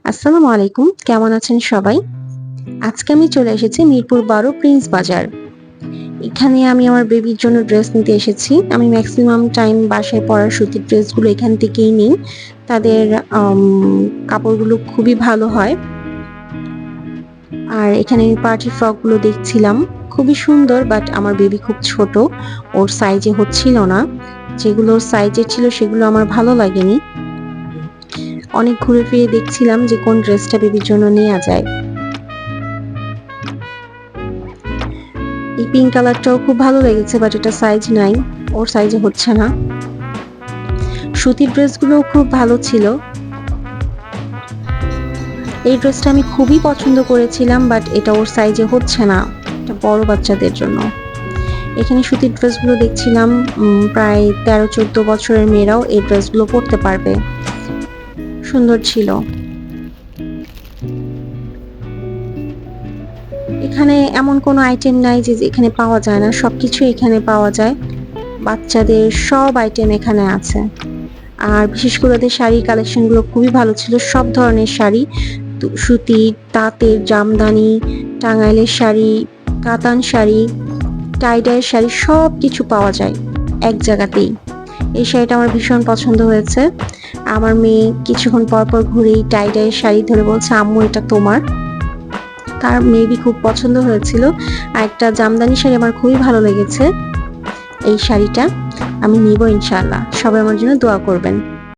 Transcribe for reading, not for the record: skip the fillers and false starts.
আসসালামু আলাইকুম, কেমন আছেন সবাই? আজকে আমি চলে এসেছি মিরপুর ১২ প্রিন্স বাজার। এখানে আমি আমার বেবির জন্য ড্রেস নিতে এসেছি। আমি মেক্সিমাম টাইম বাসায় পরার সুতির ড্রেসগুলো এখান থেকেই নিই। তাদের আম কাপড়গুলো খুবই ভালো হয়। আর এখানে আমি পার্টি ফ্রক গুলো দেখছিলাম। খুবই সুন্দর, বাট আমার বেবি খুব ছোট। ওর সাইজে হচ্ছিল না। যেগুলো ওর সাইজের ছিল সেগুলো আমার ভালো লাগেনি। অনেক ঘুরে ফিরে দেখছিলাম যে কোন ড্রেসটা বেবির জন্য নেয়া যায়। এই পিঙ্ক কালারটাও খুব ভালো লেগেছে, বাট এটা সাইজ নাই। ওর সাইজে হচ্ছে না। সুতির ড্রেসগুলোও খুব ভালো ছিল। এই ড্রেসটা আমি খুবই পছন্দ করেছিলাম, বাট এটা ওর সাইজে হচ্ছে না। এটা বড় বাচ্চাদের জন্য। এখানে সুতির ড্রেসগুলো দেখছিলাম, প্রায় ১৩-১৪ বছরের মেয়েরাও এই ড্রেসগুলো পরতে পারবে। সুন্দর ছিল। এখানে এমন কোনো আইটেম নাই যে এখানে পাওয়া যায় না। সবকিছুই এখানে পাওয়া যায়। বাচ্চাদের সব আইটেম এখানে আছে। আর বিশেষ করে ওদের শাড়ির কালেকশনগুলো খুবই ভালো ছিল। সব ধরনের শাড়ি, সুতির, তাঁতের, জামদানি, টাঙ্গাইলের শাড়ি, কাতান শাড়ি, টাই-ডাইয়ের শাড়ি সবকিছু পাওয়া যায় এক জায়গাতেই। এই শাড়িটা আমার ভীষণ পছন্দ হয়েছে। আমার মেয়ে কিছুক্ষণ পর ঘুরেই টাই-ডাইয়ের শাড়ি ধরে বলছে, "আম্মু এটা তোমার।" তার মেবি খুব পছন্দ হয়েছিল। আর একটা জামদানি শাড়ি আমার খুবই ভালো লেগেছে। এই শাড়িটা আমি নিবো ইনশাআল্লাহ। সবাই আমার জন্য দোয়া করবেন।